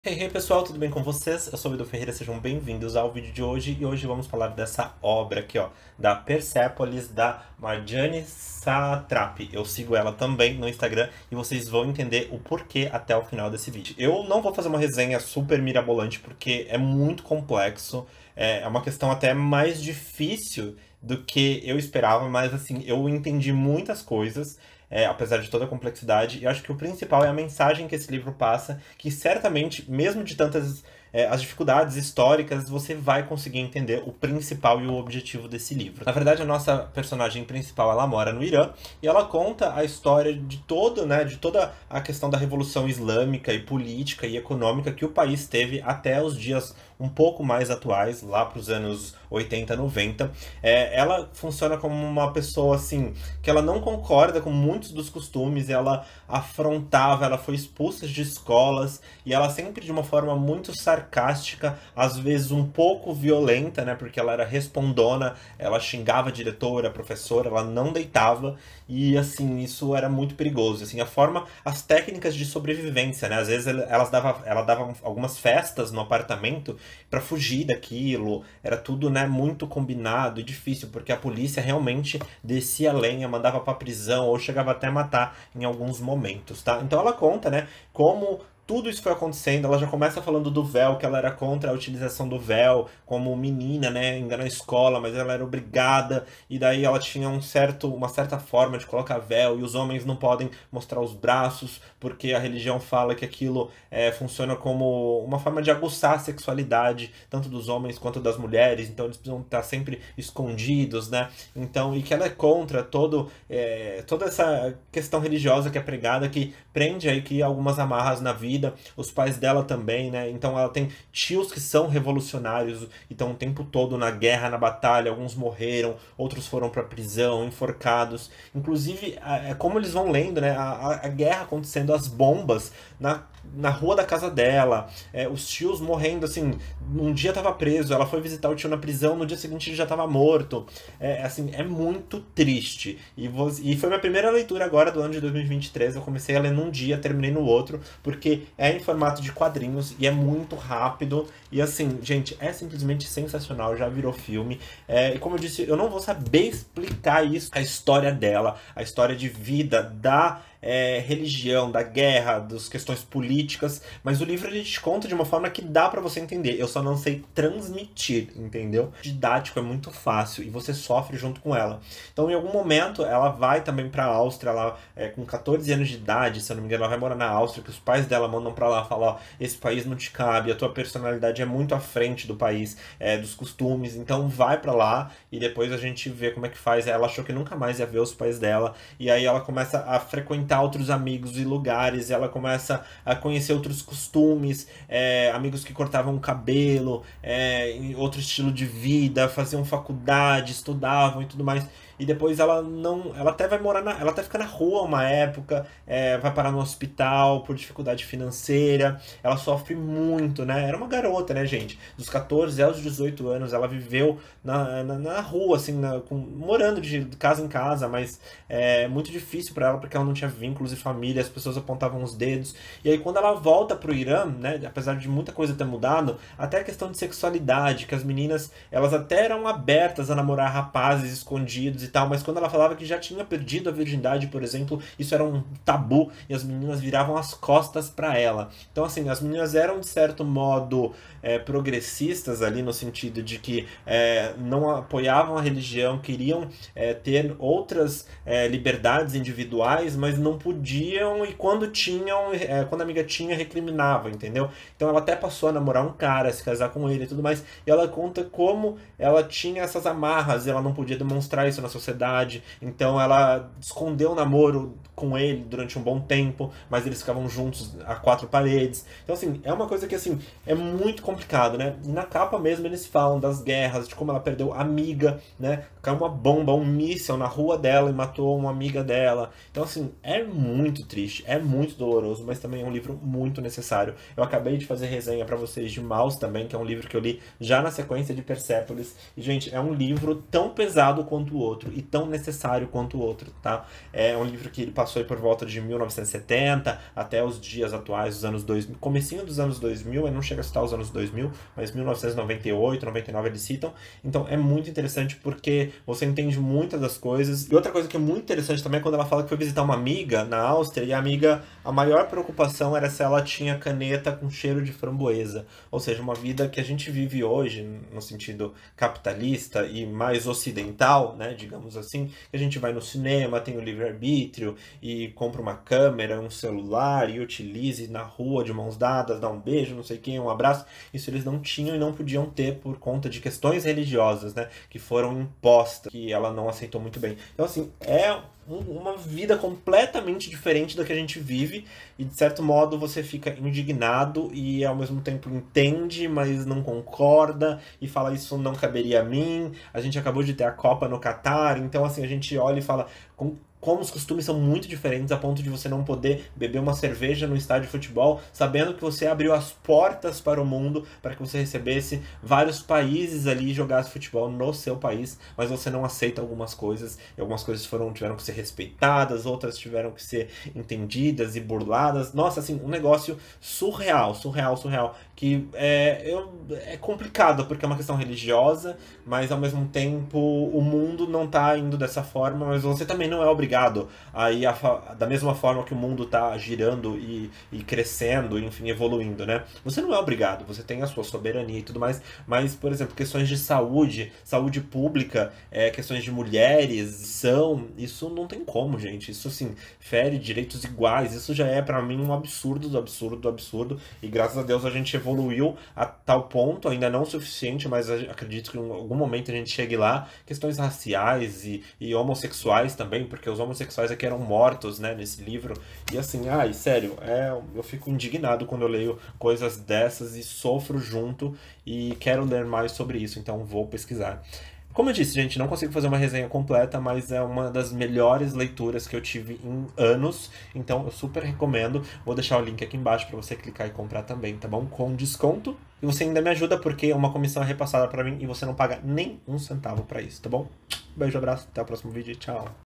Hey pessoal, tudo bem com vocês? Eu sou o Edu Ferreira, sejam bem-vindos ao vídeo de hoje. E hoje vamos falar dessa obra aqui, ó, da Persepolis, da Marjane Satrapi. Eu sigo ela também no Instagram e vocês vão entender o porquê até o final desse vídeo. Eu não vou fazer uma resenha super mirabolante porque é muito complexo, é uma questão até mais difícil do que eu esperava, mas assim, eu entendi muitas coisas, apesar de toda a complexidade, e acho que o principal é a mensagem que esse livro passa, que certamente, mesmo de tantas as dificuldades históricas, você vai conseguir entender o principal e o objetivo desse livro. Na verdade, a nossa personagem principal, ela mora no Irã, e ela conta a história de toda a questão da Revolução Islâmica e política e econômica que o país teve até os dias um pouco mais atuais, lá para os anos 80, 90. Ela funciona como uma pessoa, assim, que ela não concorda com muitos dos costumes, ela afrontava, ela foi expulsa de escolas, e ela sempre de uma forma muito sarcástica, às vezes um pouco violenta, né, porque ela era respondona, ela xingava a diretora, a professora, ela não deitava, e assim, isso era muito perigoso, assim, as técnicas de sobrevivência, né, às vezes ela dava algumas festas no apartamento para fugir daquilo, era tudo, né, muito combinado e difícil, porque a polícia realmente descia a lenha, mandava pra prisão ou chegava até a matar em alguns momentos, tá? Então ela conta, né, como tudo isso foi acontecendo. Ela já começa falando do véu, que ela era contra a utilização do véu como menina, né, ainda na escola, mas ela era obrigada, e daí ela tinha uma certa forma de colocar véu, e os homens não podem mostrar os braços, porque a religião fala que aquilo funciona como uma forma de aguçar a sexualidade, tanto dos homens quanto das mulheres, então eles precisam estar sempre escondidos, né, então, e que ela é contra toda essa questão religiosa que é pregada, que prende aí que algumas amarras na vida, os pais dela também, né? Então ela tem tios que são revolucionários e estão o tempo todo na guerra, na batalha. Alguns morreram, outros foram para prisão, enforcados. Inclusive, como eles vão lendo, né? A guerra acontecendo, as bombas na rua da casa dela, os tios morrendo, assim, um dia tava preso, ela foi visitar o tio na prisão, no dia seguinte ele já tava morto. Assim, é muito triste. E foi minha primeira leitura agora do ano de 2023, eu comecei a ler num dia, terminei no outro, porque é em formato de quadrinhos e é muito rápido. E assim, gente, é simplesmente sensacional, já virou filme. E como eu disse, eu não vou saber explicar isso, a história dela, a história de vida da religião, da guerra, das questões políticas, mas o livro ele te conta de uma forma que dá pra você entender. Eu só não sei transmitir, entendeu? O didático é muito fácil e você sofre junto com ela. Então, em algum momento, ela vai também pra Áustria, ela com 14 anos de idade, se eu não me engano, ela vai morar na Áustria, que os pais dela mandam pra lá, falam, ó, esse país não te cabe, a tua personalidade é muito à frente do país, dos costumes, então vai pra lá e depois a gente vê como é que faz. Ela achou que nunca mais ia ver os pais dela, e aí ela começa a frequentar outros amigos e lugares, ela começa a conhecer outros costumes, amigos que cortavam o cabelo, em outro estilo de vida, faziam faculdade, estudavam e tudo mais. E depois ela não. Ela até vai morar ela até fica na rua uma época, vai parar no hospital por dificuldade financeira. Ela sofre muito, né? Era uma garota, né, gente? Dos 14 aos 18 anos, ela viveu na rua, assim, morando de casa em casa, mas é muito difícil para ela porque ela não tinha vínculos e família, as pessoas apontavam os dedos. E aí, quando ela volta pro Irã, né, apesar de muita coisa ter mudado, até a questão de sexualidade, que as meninas, elas até eram abertas a namorar rapazes escondidos e tal, mas quando ela falava que já tinha perdido a virgindade, por exemplo, isso era um tabu e as meninas viravam as costas para ela. Então, assim, as meninas eram de certo modo progressistas ali no sentido de que não apoiavam a religião, queriam ter outras liberdades individuais, mas não podiam, e quando tinham, quando a amiga tinha, recriminava, entendeu? Então ela até passou a namorar um cara, se casar com ele e tudo mais, e ela conta como ela tinha essas amarras, ela não podia demonstrar isso na sociedade, então ela escondeu o namoro com ele durante um bom tempo, mas eles ficavam juntos a quatro paredes. Então, assim, é uma coisa que, assim, é muito complicado, né? E na capa mesmo eles falam das guerras, de como ela perdeu amiga, né? Caiu uma bomba, um míssil na rua dela e matou uma amiga dela. Então, assim, é muito triste, é muito doloroso, mas também é um livro muito necessário. Eu acabei de fazer resenha pra vocês de Maus também, que é um livro que eu li já na sequência de Persepolis. E, gente, é um livro tão pesado quanto o outro. outro e tão necessário quanto o outro, tá? É um livro que ele passou aí por volta de 1970 até os dias atuais, os anos 2000, comecinho dos anos 2000, ele não chega a citar os anos 2000, mas 1998, 99 eles citam. Então é muito interessante porque você entende muitas das coisas. E outra coisa que é muito interessante também é quando ela fala que foi visitar uma amiga na Áustria e a amiga, a maior preocupação era se ela tinha caneta com cheiro de framboesa. Ou seja, uma vida que a gente vive hoje, no sentido capitalista e mais ocidental, né, digamos assim, que a gente vai no cinema, tem o livre-arbítrio e compra uma câmera, um celular e utilize na rua de mãos dadas, dá um beijo, não sei quem, um abraço. Isso eles não tinham e não podiam ter por conta de questões religiosas, né, que foram impostas, que ela não aceitou muito bem. Então, assim, é uma vida completamente diferente da que a gente vive e, de certo modo, você fica indignado e, ao mesmo tempo, entende, mas não concorda e fala isso não caberia a mim. A gente acabou de ter a Copa no Catar, então, assim, a gente olha e fala como os costumes são muito diferentes a ponto de você não poder beber uma cerveja no estádio de futebol, sabendo que você abriu as portas para o mundo para que você recebesse vários países ali e jogasse futebol no seu país, mas você não aceita algumas coisas, e algumas coisas tiveram que ser respeitadas, outras tiveram que ser entendidas e burladas. Nossa, assim, um negócio surreal, que é complicado, porque é uma questão religiosa, mas ao mesmo tempo o mundo não tá indo dessa forma, mas você também não é obrigado aí da mesma forma que o mundo tá girando e crescendo, enfim, evoluindo, né? Você não é obrigado, você tem a sua soberania e tudo mais, mas, por exemplo, questões de saúde pública, questões de mulheres, isso não tem como, gente. Isso, assim, fere direitos iguais, isso já é pra mim um absurdo do absurdo do absurdo, e graças a Deus a gente evoluiu a tal ponto, ainda não o suficiente, mas acredito que em algum momento a gente chegue lá, questões raciais e homossexuais também, porque os homossexuais aqui eram mortos, né, nesse livro. E assim, sério, eu fico indignado quando eu leio coisas dessas e sofro junto e quero ler mais sobre isso, então vou pesquisar. Como eu disse, gente, não consigo fazer uma resenha completa, mas é uma das melhores leituras que eu tive em anos, então eu super recomendo. Vou deixar o link aqui embaixo para você clicar e comprar também, tá bom? Com desconto. E você ainda me ajuda porque uma comissão é repassada para mim e você não paga nem um centavo para isso, tá bom? Beijo, abraço, até o próximo vídeo e tchau!